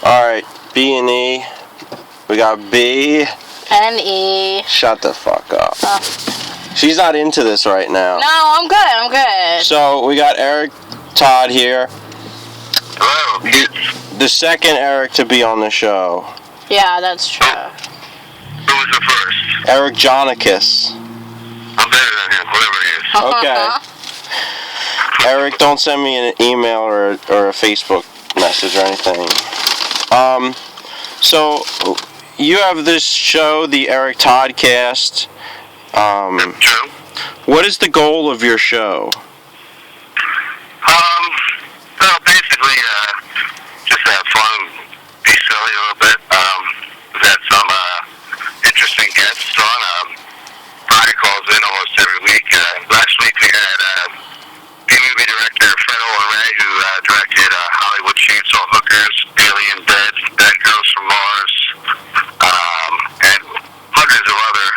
Alright, B and E. We got B. And E. Shut the fuck up. Oh. She's not into this right now. No, I'm good. So, we got Eric Todd here. Hello. The second Eric to be on the show. Yeah, that's true. Who was the first? Eric Jonicus. I'm better than him, whatever he is. Okay. Eric, don't send me an email or a Facebook message or anything. So, you have this show, the Eric Todd Cast. True. What is the goal of your show? Well, basically, just have fun, be silly a little bit. We've had some interesting guests on. Brian calls in almost every week. Last week we had B-movie director Fred Ray, who directed Hollywood Chainsaw Hookers, Alien Bed, Bad Girls from Mars, and hundreds of other.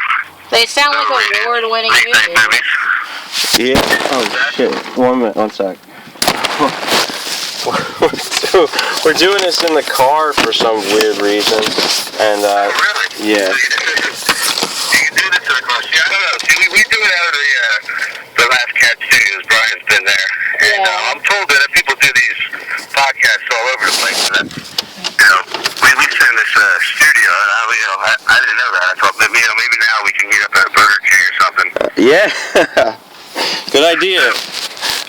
They sound like award-winning movies. Yeah. Oh shit. 1 minute. 1 sec. We're doing this in the car for some weird reason, and Really? yeah. You can do this in the car. See, I don't know. See, we do it out of the Last Cat Studios. Brian's been there, and Yeah. I'm told that if people do these podcasts all over the place, that we sit in this studio, and I didn't know that. I thought maybe now we can meet up at a Burger King or something. Yeah. Good idea.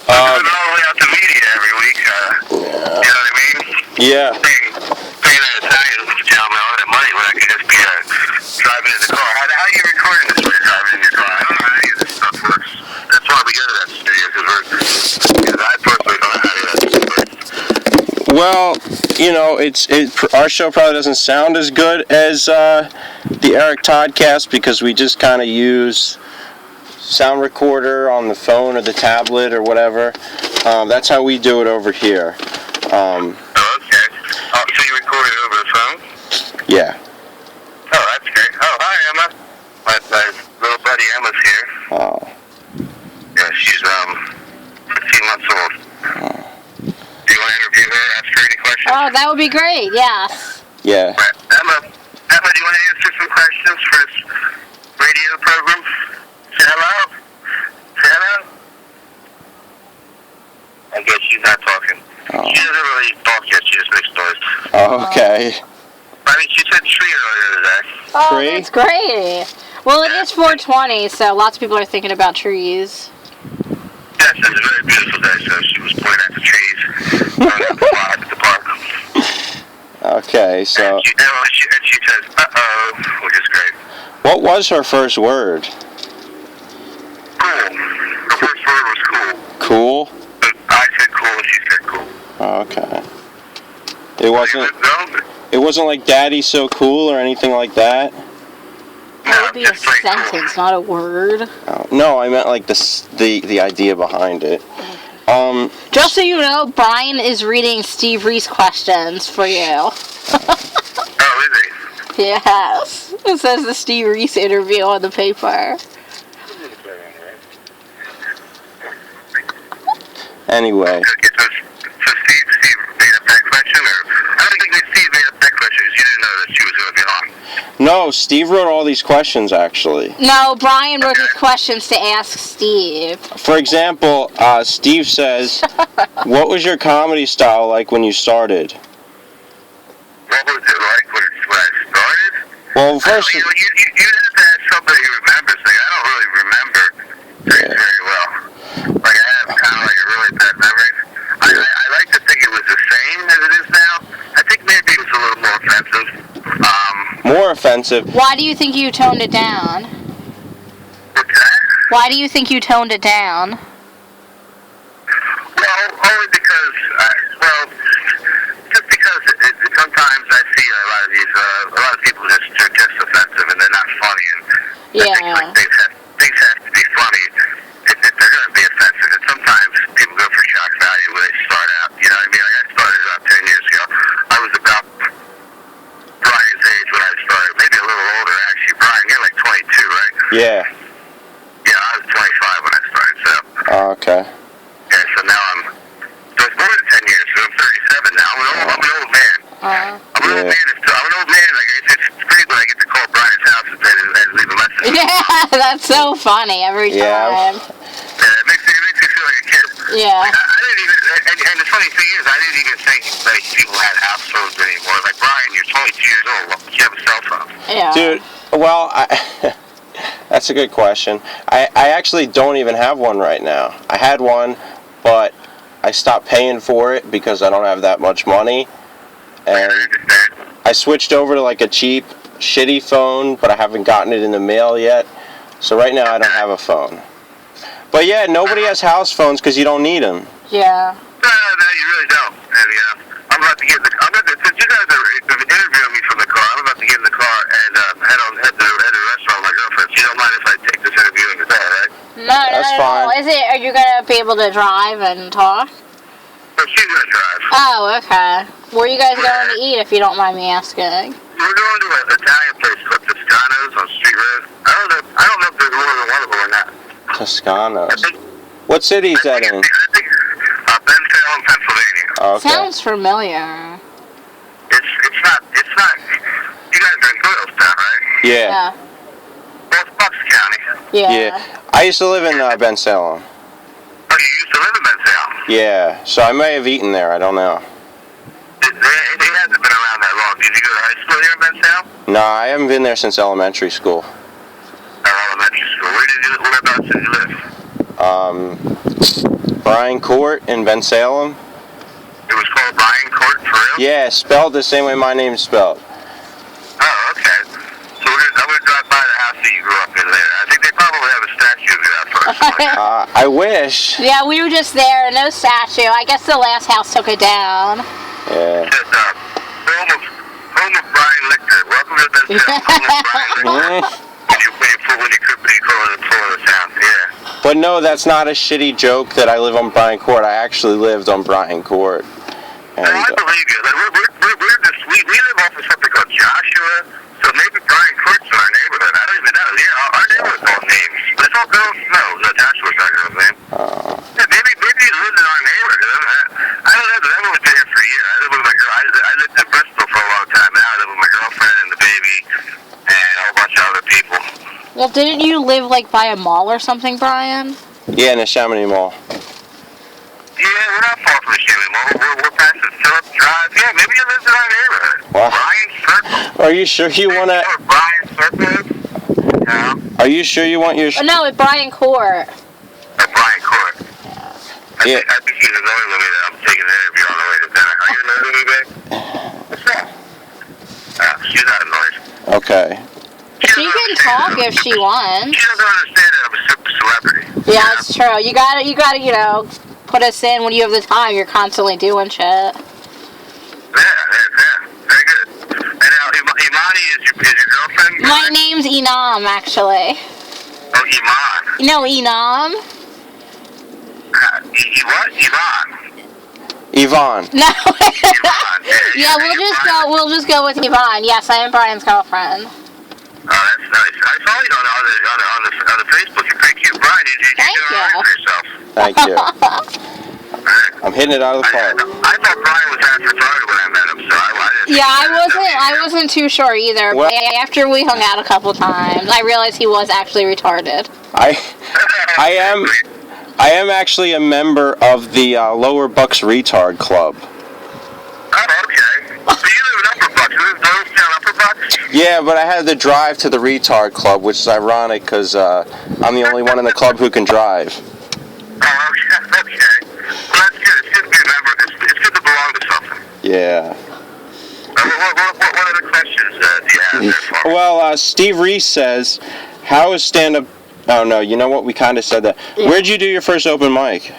Going all the way out to media every week. You know what I mean? Yeah. Paying that Italian gentleman all that money when I could just be driving in the car. How are you recording this when you're driving in your car? I don't know how any of this stuff works. That's why we go to that studio, because I personally don't know how to do that. Well, you know, our show probably doesn't sound as good as the Eric Todd Cast because we just kind of use sound recorder on the phone or the tablet or whatever. That's how we do it over here. Okay. Oh, so you record it over the phone? Yeah. Oh, that's great. Oh, hi, Emma. My little buddy Emma's here. Oh. Yeah, she's 15 months old. Oh. Do you want to interview her, ask her any questions? Oh, that would be great, yes. Yeah. Right. Emma, do you want to answer some questions for this radio program? Say hello? Say hello? I guess she's not talking. Oh. She doesn't really talk yet, she just makes noise. Oh, okay. I mean, she said tree earlier today. Oh, Tree? that's great. Well, it is 420, so lots of people are thinking about trees. Yes, it's a very beautiful day, so she was pointing at the trees. Going out the park. Okay, so And she says, uh-oh, which is great. what was her first word? Cool. Her first word was cool. Cool? But I said cool, and she said cool. Oh, okay. It wasn't like Daddy's so cool or anything like that? That would be a sentence, not a word. Oh, no, I meant like the idea behind it. Just so you know, Brian is reading Steve Reese questions for you. Oh, is he? Yes. It says the Steve Reese interview on the paper. Anyway. So Steve made up that question, or I don't think that Steve made up that question because you didn't know that she was going to be on. No, Steve wrote all these questions, actually. No, Brian wrote these questions to ask Steve. For example, Steve says, what was your comedy style like when you started? What was it like when I started? Well, first... You'd have to ask somebody who remembers. Like, I don't really remember things very well. Like, I have kind of like a really bad memory. I like to think it was the same as it is now. I think maybe it was a little more offensive. More offensive? Why do you think you toned it down? What's that? Why do you think you toned it down? Well, only because, just because sometimes I see a lot of people just offensive and they're not funny, and Yeah. I think like things have to be funny if they're going to be offensive, and sometimes people go for shock value when they start out, you know what I mean? Like I started about 10 years ago. I was about Brian's age when I started, maybe a little older actually. Brian, you're like 22, right? Yeah. Yeah, I was 25 when I started, so. Oh, okay. Yeah, so now so it's more than 10 years, so I'm 37 now. I'm an old man. I'm an old man. I'm an old man. Like it's great when I get to call Brian's house and leave a message. Yeah, that's so funny every time. Yeah, it makes me feel like a kid. Yeah. Like, I didn't even, and the funny thing is, I didn't even think like people had house phones anymore. Like Brian, you're 22 years old. Why don't you have a cell phone? Yeah. Dude, well, that's a good question. I actually don't even have one right now. I had one, but I stopped paying for it because I don't have that much money. And I switched over to like a cheap, shitty phone, but I haven't gotten it in the mail yet. So right now I don't have a phone. But yeah, nobody has house phones because you don't need them. Yeah. No, you really don't. And I'm about to get in the. Since you guys are interviewing me from the car, I'm about to get in the car and head to the restaurant with my girlfriend. You don't mind if I take this interview in the car, right? No, That's no. fine. Are you gonna be able to drive and talk? So she's gonna drive. Oh, okay. Where are you guys going to eat, if you don't mind me asking? We're going to an Italian place called Toscano's on Street Road. I don't know if there's more than one of them or not. Toscano's. What city is that in? I think Bensalem, Pennsylvania. Oh, okay. Sounds familiar. It's not. You guys are in Doylestown, right? Yeah. Well, it's Bucks County. Yeah. I used to live in Bensalem. Oh, you used to live in Bensalem? Yeah. So I may have eaten there. I don't know. It hasn't been around that long. Did you go to high school here in Bensalem? No, I haven't been there since elementary school. Elementary school. Whereabouts did you live? Bryan Court in Bensalem. It was called Bryan Court, for real? Yeah, spelled the same way my name's spelled. Oh, okay. So I'm going to drive by the house that you grew up in later. I think they probably have a statue of you out first. I wish. Yeah, we were just there. No statue. I guess the last house took it down. Yeah. It says, home of Brian Lichter. Welcome to Bensalem, home of Brian Lichter. When you call it the town, yeah. But no, that's not a shitty joke that I live on Bryan Court. I actually lived on Bryan Court. And, I believe you. Like, we live off of something called Joshua, so maybe Bryan Court's in our neighborhood. I don't even know. Yeah, our neighborhood's all names. But it's all girls. No, Joshua's not a girl's name. Yeah, maybe he lives in our neighborhood. I don't know, but I've only been here for a year. I live with my girl. I lived in Bristol for a long time. Now I live with my girlfriend and the baby and a whole bunch of other people. Well, didn't you live like by a mall or something, Brian? yeah, in the Chamonix Mall. Yeah, we're not far from the Chamonix Mall. We're past the Phillips Drive. Yeah, maybe he lives in our neighborhood. Wow. Brian Circle. Are you sure you want to... Brian Circle? No. Are you sure you want your... No, at Bryan Court. Brian Court. Yeah. I think he's annoying with me that I'm taking an interview on the way to dinner. Are you annoyed with me, babe? What's that? She's not annoyed. Okay. She can talk if she wants. She doesn't understand that I'm a super celebrity. Yeah, it's true. You gotta, put us in when you have the time. You're constantly doing shit. Yeah. Very good. And now, Imani is your girlfriend? My name's Enam, actually. Oh, Iman. No, Enam? What? Yvonne? Yvonne. No. Yvonne. Yeah, we'll just go with Yvonne. Yes, I am Brian's girlfriend. Oh, that's nice. I saw you on the Facebook. You're pretty cute, Brian. You doing all right for yourself? Thank you. I'm hitting it out of the park. I thought Brian was half retarded when I met him, so I didn't. Yeah, I wasn't too sure either. Well- But after we hung out a couple times, I realized he was actually retarded. I am actually a member of the Lower Bucks Retard Club. Oh, okay. So you live in Upper Bucks. You live in Doylestown, Upper Bucks? Yeah, but I had to drive to the Retard Club, which is ironic because I'm the only one in the club who can drive. Oh, okay. Well, that's good. It's good to be a member. It's good to belong to something. Yeah. What other questions do you have there for me? Well, Steve Reese says, how is stand-up... Oh, no, you know what? We kind of said that. Yeah. Where'd you do your first open mic?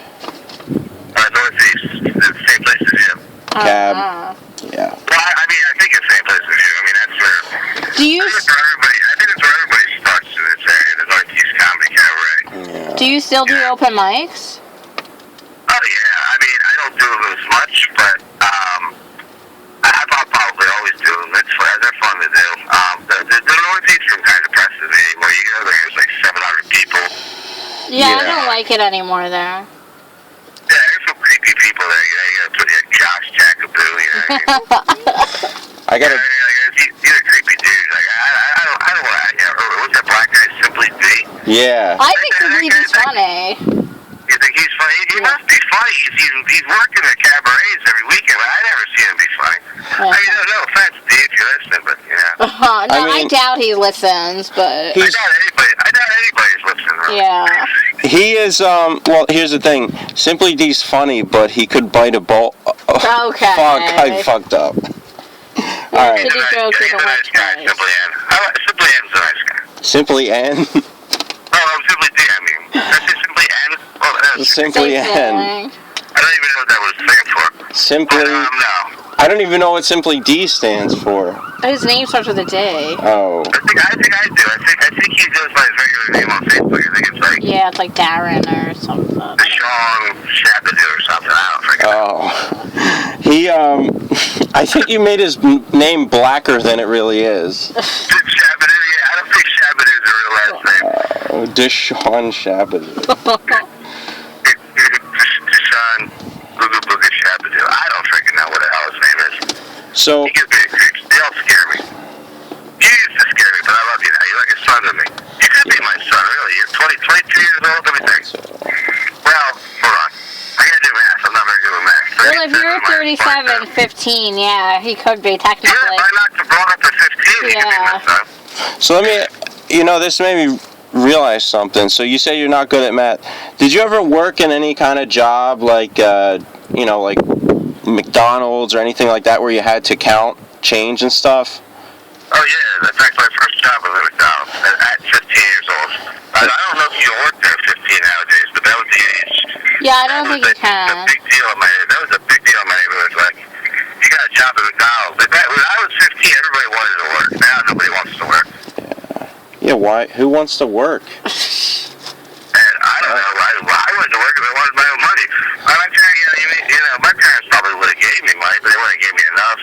Northeast. The same place as you. Cab. Yeah. Well, I think it's the same place as you. I mean, that's where... Do you I think it's where everybody starts in this area, the Northeast Comedy Cabaret. Yeah. do you still do open mics? Oh, yeah. I mean, I don't do them as much, but I probably always do them. They're fun to do. The Northeast room kind of depresses me anymore. You go there, there's like 700 people. Yeah, I Yeah. don't like it anymore there. Yeah, there's some creepy people there. You gotta put Josh Jackaboo, I gotta. He's a creepy dude. Like, I don't want to. What's that black guy, Simply D? Yeah. I think he's funny. You think he's funny? He must be funny. He's working at cabarets every weekend, but I never see him be funny. I mean, no offense, D, if you're listening, but No, I doubt he listens, but I doubt anybody's listening. Really. yeah. He is. Well, here's the thing. Simply D's funny, but he could bite a ball. Okay. Fuck! I fucked up. All right. He's He's a nice guy, Simply N. Simply N's a nice guy. Simply N. Oh, Simply D, I mean. Did I say Simply N? Well, that's Simply Same N. thing. I don't even know what that was stand for. Simply. No. I don't even know what Simply D stands for. His name starts with a D. Oh. I think I do. I think he goes by his regular name on Facebook. I think it's like Yeah, it's like Darren or something. Sean Shabadoo or something. I don't freaking know. Oh. He I think you made his name blacker than it really is. Shabadoo? Yeah, I don't think Shabadoo's a real last name. Oh, Deshaun Shabadoo. Deshaun Booga Booga Shabadoo. I don't freaking know what the hell his name is. So, He gives me the creeps. They all scare me. You used to scare me, but I love you now. You're like a son to me. You could be my son, really. You're 22 years old, let me think. Well, hold on. I gotta do math. I'm not very good with math. Well, if you're 37, 15, yeah, he could be technically. Yeah, if I knocked the ball up to 15, he could be my son. so let me, this made me realize something. So you say you're not good at math. Did you ever work in any kind of job like, like McDonald's or anything like that where you had to count change and stuff? Oh, yeah. That's actually my first job was at McDonald's at 15 years old. I don't know if you work there at 15 nowadays, but that was the age. Yeah, I don't think you can. That was a big deal in my neighborhood. Like, you got a job at McDonald's. When I was 15, everybody wanted to work. Now nobody wants to work. Yeah, why? Who wants to work? And I don't know. I went to work if I wanted my own money. My parents probably would have gave me money, but they wouldn't have gave me enough.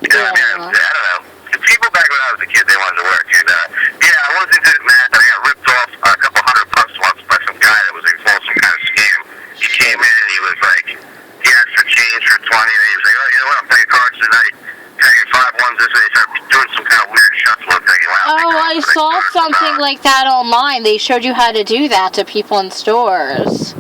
You know what I mean? I don't know. The people back when I was a kid, they wanted to work. And, I wasn't good at math. I got ripped off a couple $100 once by some guy that was involved in some kind of scam. He came in and he was like, he asked for change for 20, and he was like, oh, you know what, I'll pay your cards tonight. Can I get 5 ones this way? He started doing some kind of weird shuffling thing. Oh, I saw something like that online. They showed you how to do that to people in stores.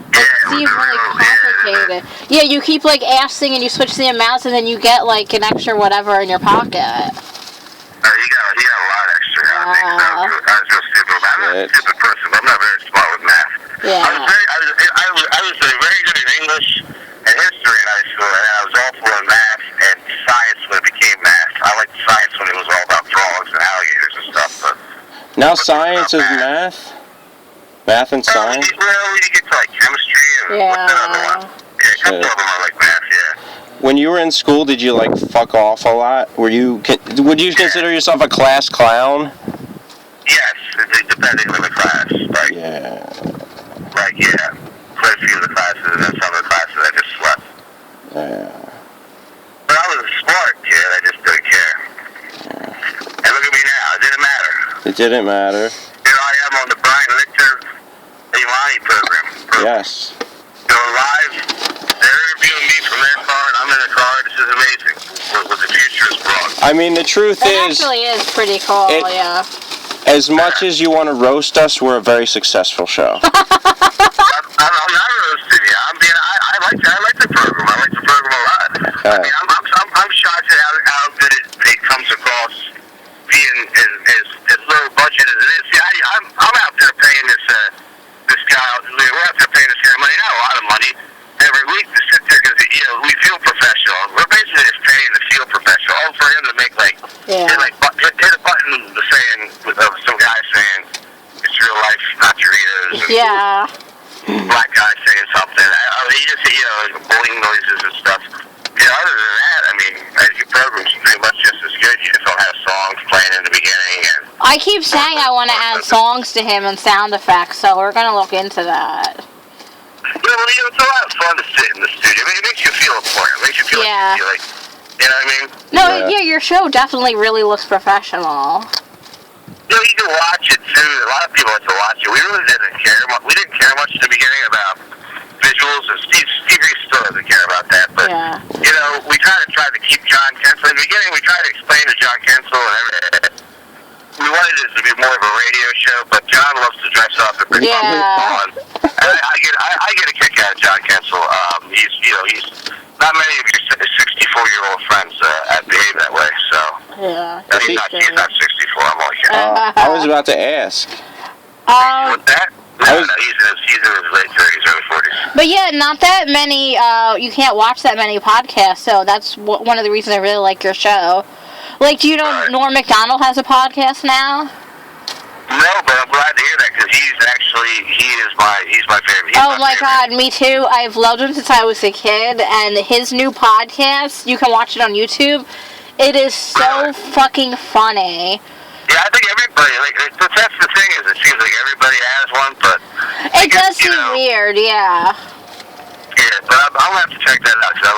It seems really complicated. Yeah, you keep like asking and you switch the amounts and then you get like an extra whatever in your pocket. He got a lot extra. I was real stupid. I'm not a stupid person, but I'm not very smart with math. Yeah. I was very good at English and history in high school, and I was awful in math and science when it became math. I liked science when it was all about frogs and alligators and stuff. But now science is math? Math and science? Well, you get to like chemistry and what's that other one? Yeah, a couple of them are like math, yeah. When you were in school, did you like fuck off a lot? Would you consider yourself a class clown? Yes, depending on the class. Like, quite a few of the classes, and then some of the classes I just slept. Yeah. But I was a smart kid, I just didn't care. And look at me now, it didn't matter. It didn't matter. I am on the Brian Lichter Imani program. Yes. Going live, they're interviewing me from their car, and I'm in the car. This is amazing. What the future has brought. I mean, the truth It is, actually is pretty cool, yeah. as much as you want to roast us, we're a very successful show. I'm not roasting you. I like the program. I like the program a lot. I mean, I'm shocked at how good it comes across, being as low budget as it is. See, I'm out there paying this guy. We're out there paying this guy money, not a lot of money, every week to sit there because we feel professional. We're basically just paying to feel professional. All for him to make hit a button saying some guy saying it's real life, not Doritos. Yeah. Black guy saying something. He just boing noises and stuff. Other than that, I mean, your program's pretty much just as good. You just don't have songs playing in the beginning. And I keep saying I want to add songs to him and sound effects, so we're going to look into that. Yeah, well, it's a lot of fun to sit in the studio. I mean, it makes you feel important. It makes you feel like, you know what I mean? No, yeah, your show definitely really looks professional. You can watch it, too. A lot of people like to watch it. We really didn't care. We didn't care much in the beginning about visual visuals, and Steve Reese still doesn't care about that. But you know, we kind of tried to keep John Kensel. In the beginning, we tried to explain to John Kensel and everything. We wanted it to be more of a radio show, but John loves to dress up and bring on. And I get a kick out of John Kensel. He's not many of your 64-year-old friends behave that way. So he's not 64. I'm only kidding. I was about to ask. With that? No, he's in his late 30s, early 40s. But yeah, not that many, you can't watch that many podcasts, so that's one of the reasons I really like your show. Like, do you know Norm Macdonald has a podcast now? No, but I'm glad to hear that, because he's my favorite. Oh my God, me too. I've loved him since I was a kid, and his new podcast, you can watch it on YouTube. It is so fucking funny. Yeah, I think everybody, that's the thing, is it seems like everybody has one, but... It does seem weird, yeah. Yeah, but I'll have to check that out, because I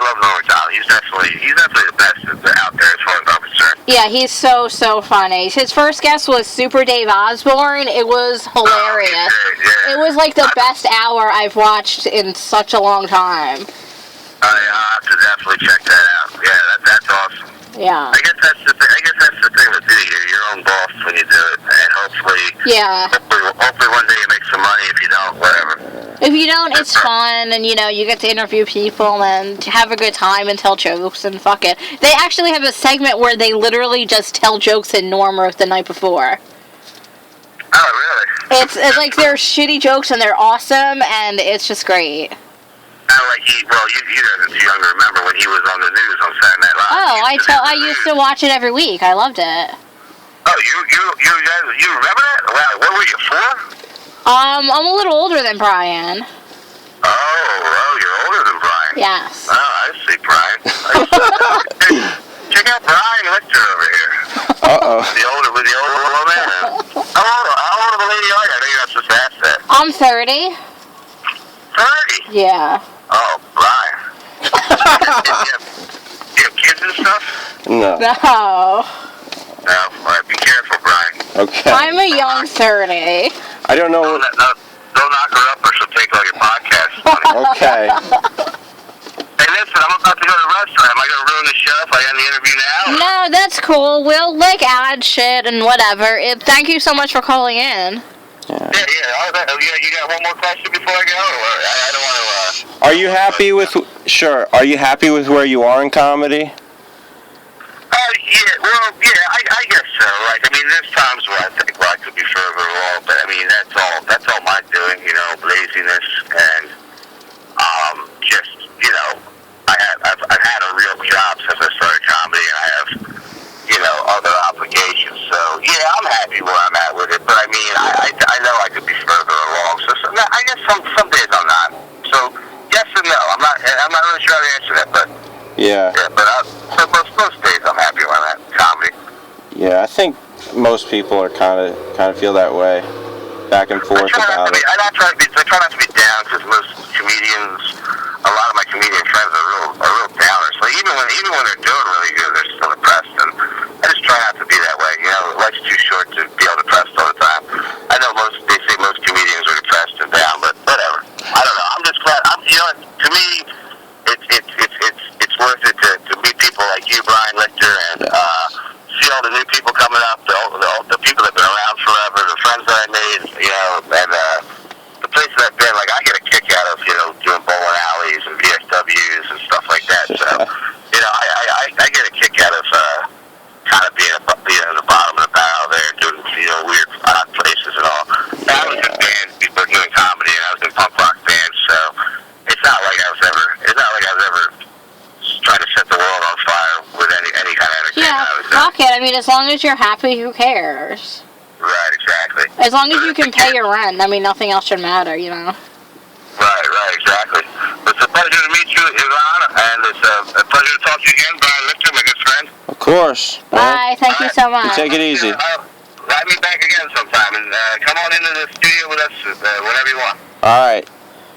love Norm Macdonald. He's definitely the best out there as far as I'm concerned. Yeah, he's so funny. His first guest was Super Dave Osborne. It was hilarious. Yeah. It was like the best hour I've watched in such a long time. I'll have to definitely check that out. Yeah, that's awesome. Yeah. I guess that's the thing with you're your own boss when you do it, and hopefully one day you make some money. If you don't, whatever. If you don't, it's fun, and you get to interview people and have a good time and tell jokes and fuck it. They actually have a segment where they literally just tell jokes that Norm wrote the night before. Oh, really? It's like they're shitty jokes and they're awesome, and it's just great. You guys are too young to remember when he was on the news on Saturday Night Live. Oh, I used to watch it every week. I loved it. Oh, you remember that? Wow, what were you, 4? I'm a little older than Brian. Oh, you're older than Brian. Yes. Oh, I see, Brian. Check out Brian Lichter over here. Uh-oh. The older man. How old of a lady are you? I know you're not supposed to ask that. I'm 30. 30? Yeah. Oh, Brian. Do you have kids and stuff? No. No. No. All right, be careful, Brian. Okay. I'm a young 30. I don't know. Don't knock her up or she'll take all your podcast money. Okay. Hey, listen, I'm about to go to the restaurant. Am I going to ruin the show if I end the interview now? No, that's cool. We'll, add shit and whatever. Thank you so much for calling in. Yeah. You got one more question before I go? Or I don't want to... Are you happy with... Sure. Are you happy with where you are in comedy? I guess so. There's times where I think I could be further along, but that's all my doing, laziness and just, I've had a real job since I started comedy, and I have, other obligations. So yeah, I'm happy where I'm at with it, but I know I could be further along. So I guess some days I'm not. So yes and no. I'm not really sure how to answer that, but Yeah. But most days I'm happy when I'm at comedy. Yeah, I think most people are kind of feel that way, back and forth about it. I try not to be down, because most comedians, a lot of my comedian friends are real downers. Like even when they're doing really good, they're still depressed, and I just try not to be that way. Life's too short to be all depressed all the time. I know they say most comedians are depressed and down, but whatever. I don't know. I'm just glad. To me, it's worth it to meet people like you, Brian Lichter, and see all the new people coming up, the people that have been around forever, the friends that I made, and the places I've been. Like, I get a kick out of, doing bowling alleys and VFWs and stuff like that. So, I get a kick out of kind of being at the bottom of the barrel there, doing, weird, odd places and all. I was in bands, people were doing comedy, and I was in punk rock bands, so it's not like I was ever trying to set the world on fire with any kind of entertainment. Yeah, fuck it. As long as you're happy, who cares? Right, exactly. As long as you can pay your rent, nothing else should matter, Right, exactly. It's a pleasure to meet you, Ivan, and it's a pleasure to talk to you again, Brian Lichter, my good friend. Of course. Bye, thank you so much. You take it easy. Have me back again sometime, and come on into the studio with us whenever you want. All right.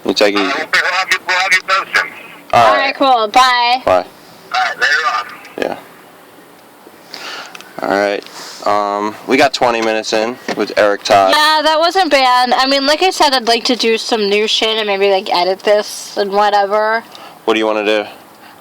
You take it easy. We'll have you posted. All right, cool. Bye. Bye. All right, later on. Yeah. All right. We got 20 minutes in with Eric Todd. Yeah, that wasn't bad. I mean, like I said, I'd like to do some new shit and maybe, like, edit this and whatever. What do you want to do?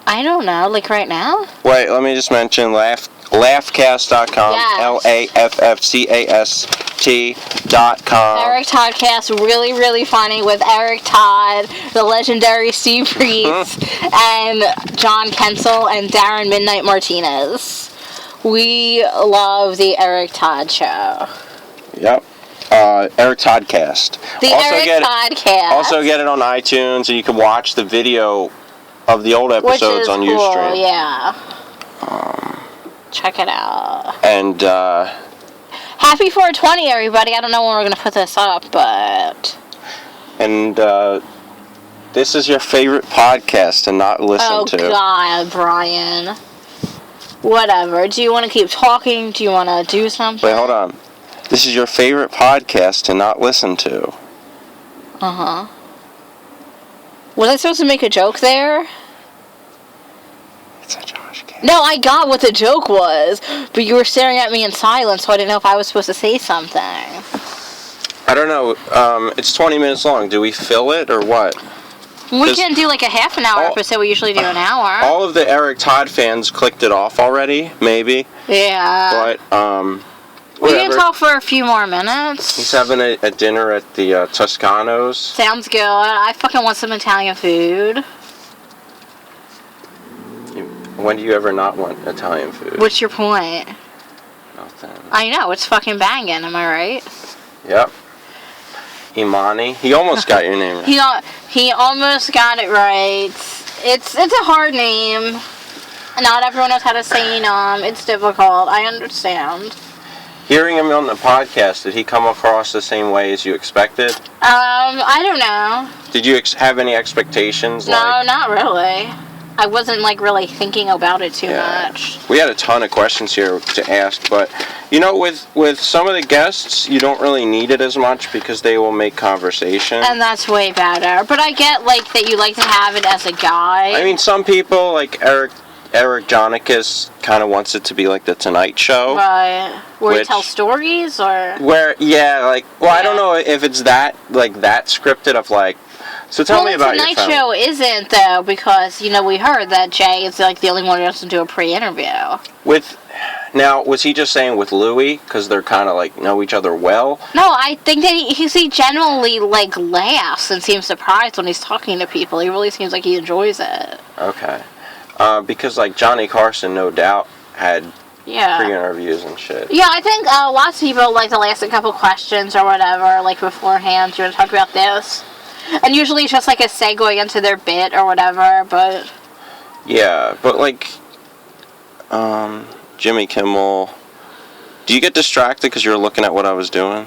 I don't know, like right now? Wait, let me just mention laughcast.com. Yes. LAFFCAST.com. Eric Toddcast, really, really funny with Eric Todd, the legendary Steve Priest, and John Kensel and Darren Midnight Martinez. We love the Eric Todd Show. Yep. Eric Toddcast. The Eric Toddcast. Also get it on iTunes, and you can watch the video of the old episodes on cool, Ustream. Yeah. Check it out. And happy 420, everybody. I don't know when we're gonna put this up, but. And this is your favorite podcast to not listen to. Oh God, Brian. Whatever. Do you want to keep talking? Do you want to do something? Wait, hold on. This is your favorite podcast to not listen to. Uh-huh. Was I supposed to make a joke there? It's a Josh Cast. No, I got what the joke was, but you were staring at me in silence, so I didn't know if I was supposed to say something. I don't know. It's 20 minutes long. Do we fill it or what? We can do like a half an hour episode. We usually do an hour. All of the Eric Todd fans clicked it off already, maybe. Yeah. But, we whatever. can talk for a few more minutes. He's having a dinner at the Toscanos. Sounds good. I fucking want some Italian food. When do you ever not want Italian food? What's your point? Nothing. I know, it's fucking banging, am I right? Yep. Imani. He almost got your name right. He almost got it right. It's a hard name. Not everyone knows how to say it's difficult. I understand. Hearing him on the podcast, did he come across the same way as you expected? I don't know. Did you have any expectations? No, not really. I wasn't like really thinking about it too much. We had a ton of questions here to ask, but you know, with some of the guests, you don't really need it as much because they will make conversation. And that's way better. But I get like that you like to have it as a guide. I mean, some people like Eric Jonicus kind of wants it to be like the Tonight Show. Right. Where you tell stories or? I don't know if it's that scripted of like. So tell me about your Tonight Show isn't though because we heard that Jay is like the only one who doesn't do a pre-interview. Now, was he just saying with Louis because they're kind of like know each other well? No, I think that he generally like laughs and seems surprised when he's talking to people. He really seems like he enjoys it. Okay. Because like Johnny Carson, no doubt, had pre-interviews and shit. Yeah, I think lots of people like to ask a couple questions or whatever, like beforehand. Do you want to talk about this? And usually it's just like a segue into their bit or whatever, but... Yeah, but like, Jimmy Kimmel... Do you get distracted because you were looking at what I was doing?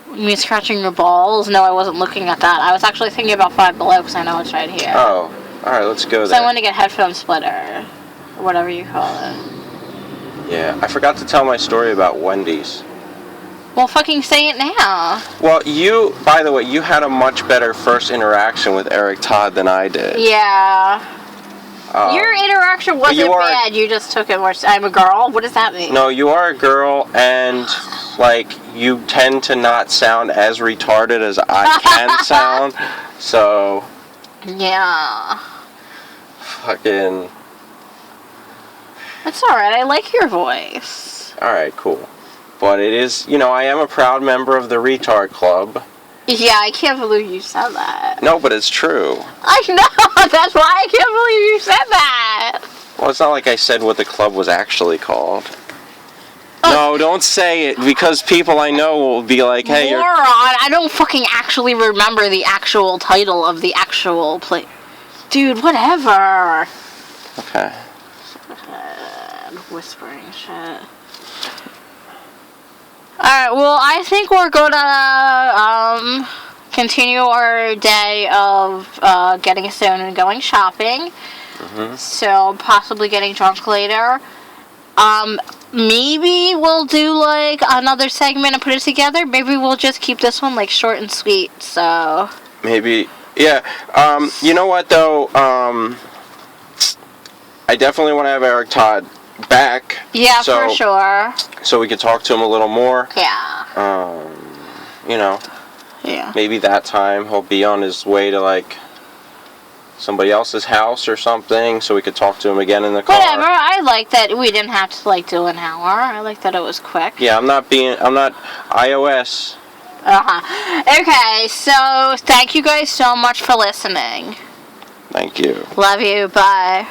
You mean scratching your balls? No, I wasn't looking at that. I was actually thinking about Five Below because I know it's right here. Oh, alright, let's go there. So I want to get headphone splitter, or whatever you call it. Yeah, I forgot to tell my story about Wendy's. Well, fucking say it now. Well, by the way, you had a much better first interaction with Eric Todd than I did. Yeah. Your interaction wasn't bad. You just took it worse. I'm a girl? What does that mean? No, you are a girl, and, like, you tend to not sound as retarded as I can sound, so... Yeah. Fucking... That's alright. I like your voice. Alright, cool. But it is, I am a proud member of the Retard Club. Yeah, I can't believe you said that. No, but it's true. I know! That's why I can't believe you said that! Well, it's not like I said what the club was actually called. No, don't say it, because people I know will be like, hey, Moron, I don't fucking actually remember the actual title of the actual play. Dude, whatever. Okay. Whispering shit. Alright, well, I think we're gonna continue our day of getting stoned and going shopping. Mm-hmm. So, possibly getting drunk later. Maybe we'll do, like, another segment and put it together. Maybe we'll just keep this one, like, short and sweet, so... Maybe, yeah. You know what, though? I definitely want to have Eric Todd back. Yeah, so, for sure. So we could talk to him a little more. Yeah. You know, Yeah. maybe that time he'll be on his way to like somebody else's house or something, so we could talk to him again in the car. Whatever. I like that we didn't have to like do an hour. I like that it was quick. Yeah, I'm not iOS. Okay, so thank you guys so much for listening. Thank you. Love you. Bye.